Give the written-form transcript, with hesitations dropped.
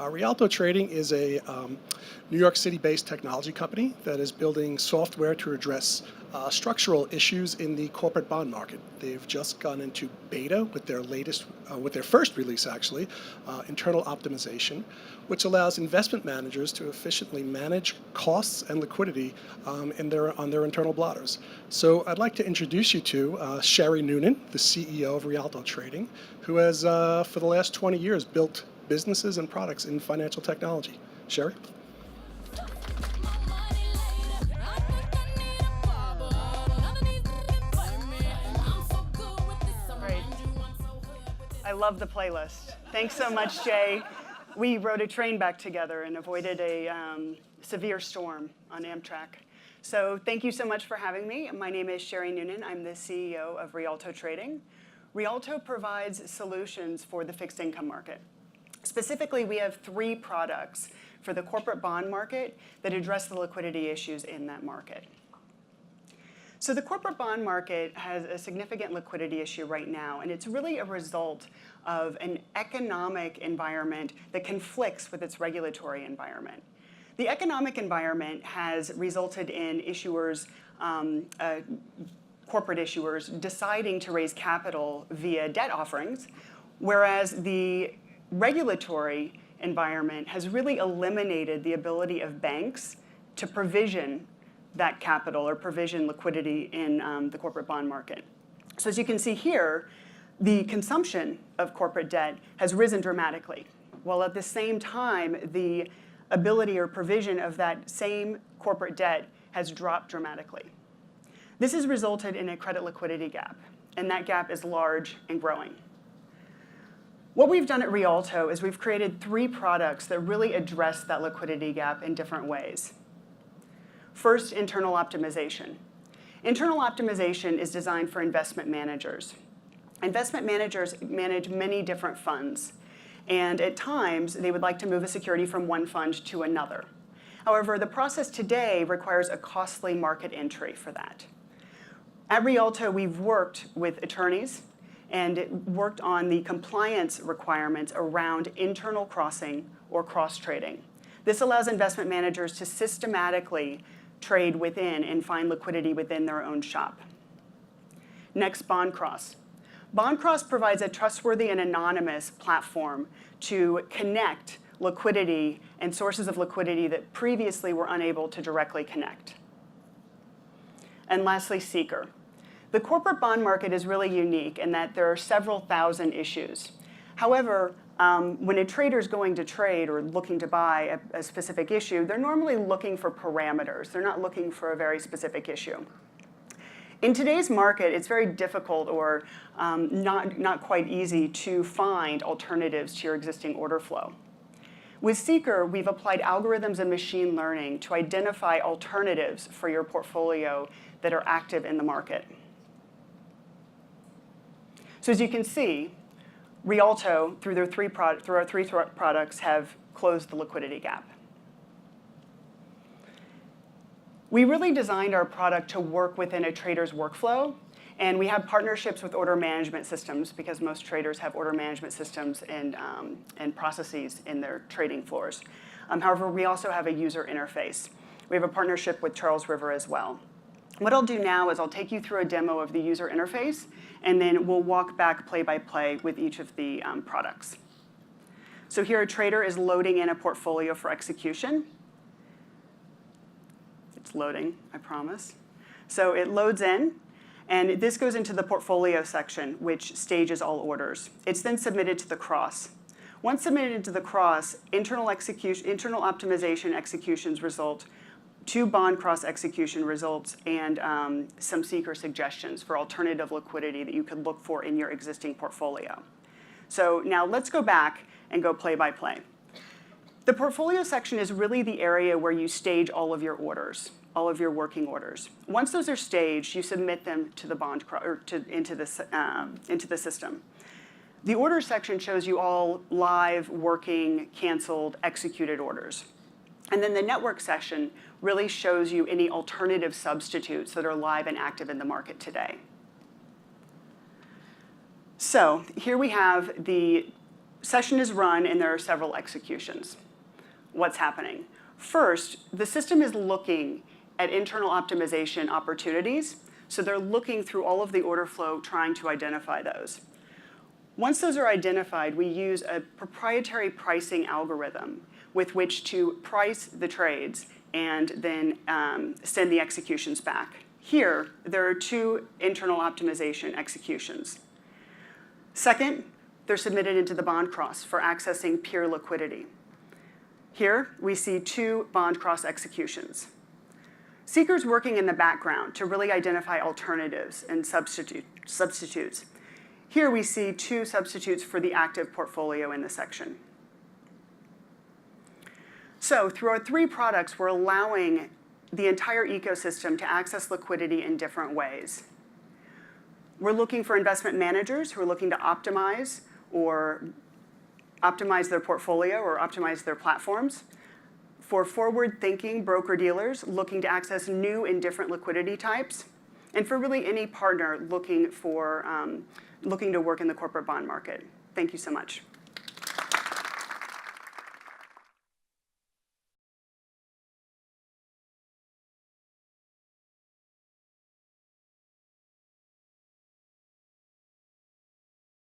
Rialto Trading is a New York City-based technology company that is building software to address structural issues in the corporate bond market. They've just gone into beta with their first release actually, internal optimization, which allows investment managers to efficiently manage costs and liquidity on their internal blotters. So I'd like to introduce you to Shari Noonan, the CEO of Rialto Trading, who has for the last 20 years built businesses and products in financial technology. Shari? I love the playlist. Thanks so much, Jay. We rode a train back together and avoided a severe storm on Amtrak. So thank you so much for having me. My name is Shari Noonan. I'm the CEO of Rialto Trading. Rialto provides solutions for the fixed income market. Specifically, we have 3 products for the corporate bond market that address the liquidity issues in that market. So the corporate bond market has a significant liquidity issue right now, and it's really a result of an economic environment that conflicts with its regulatory environment. The economic environment has resulted in issuers, corporate issuers, deciding to raise capital via debt offerings, whereas the regulatory environment has really eliminated the ability of banks to provision that capital or provision liquidity in the corporate bond market. So as you can see here, the consumption of corporate debt has risen dramatically, while at the same time, the ability or provision of that same corporate debt has dropped dramatically. This has resulted in a credit liquidity gap, and that gap is large and growing. What we've done at Rialto is we've created 3 products that really address that liquidity gap in different ways. First, internal optimization. Internal optimization is designed for investment managers. Investment managers manage many different funds, and at times they would like to move a security from one fund to another. However, the process today requires a costly market entry for that. At Rialto, we've worked with attorneys and worked on the compliance requirements around internal crossing or cross-trading. This allows investment managers to systematically trade within and find liquidity within their own shop. Next, Bond Cross. Bond Cross provides a trustworthy and anonymous platform to connect liquidity and sources of liquidity that previously were unable to directly connect. And lastly, Seeker. The corporate bond market is really unique in that there are several thousand issues. However, when a trader is going to trade or looking to buy a specific issue, they're normally looking for parameters. They're not looking for a very specific issue. In today's market, it's very difficult or not quite easy to find alternatives to your existing order flow. With Seeker, we've applied algorithms and machine learning to identify alternatives for your portfolio that are active in the market. So as you can see, Rialto, through our 3 products, have closed the liquidity gap. We really designed our product to work within a trader's workflow, and we have partnerships with order management systems because most traders have order management systems and processes in their trading floors. However, we also have a user interface. We have a partnership with Charles River as well. What I'll do now is I'll take you through a demo of the user interface, and then we'll walk back play by play with each of the products. So here a trader is loading in a portfolio for execution. It's loading, I promise. So it loads in, and this goes into the portfolio section, which stages all orders. It's then submitted to the cross. Once submitted into the cross, internal optimization executions result, 2 bond cross execution results, and some Seeker suggestions for alternative liquidity that you could look for in your existing portfolio. So now let's go back and go play by play. The portfolio section is really the area where you stage all of your orders, all of your working orders. Once those are staged, you submit them to the into the system. The order section shows you all live, working, canceled, executed orders. And then the network section really shows you any alternative substitutes that are live and active in the market today. So here we have the session is run and there are several executions. What's happening? First, the system is looking at internal optimization opportunities. So they're looking through all of the order flow, trying to identify those. Once those are identified, we use a proprietary pricing algorithm with which to price the trades and then send the executions back. Here, there are 2 internal optimization executions. Second, they're submitted into the bond cross for accessing peer liquidity. Here, we see 2 bond cross executions. Seeker's working in the background to really identify alternatives and substitutes. Here we see 2 substitutes for the active portfolio in the section. So through our 3 products, we're allowing the entire ecosystem to access liquidity in different ways. We're looking for investment managers who are looking to optimize their portfolio or optimize their platforms. For forward-thinking broker-dealers looking to access new and different liquidity types, and for really any partner looking to work in the corporate bond market. Thank you so much.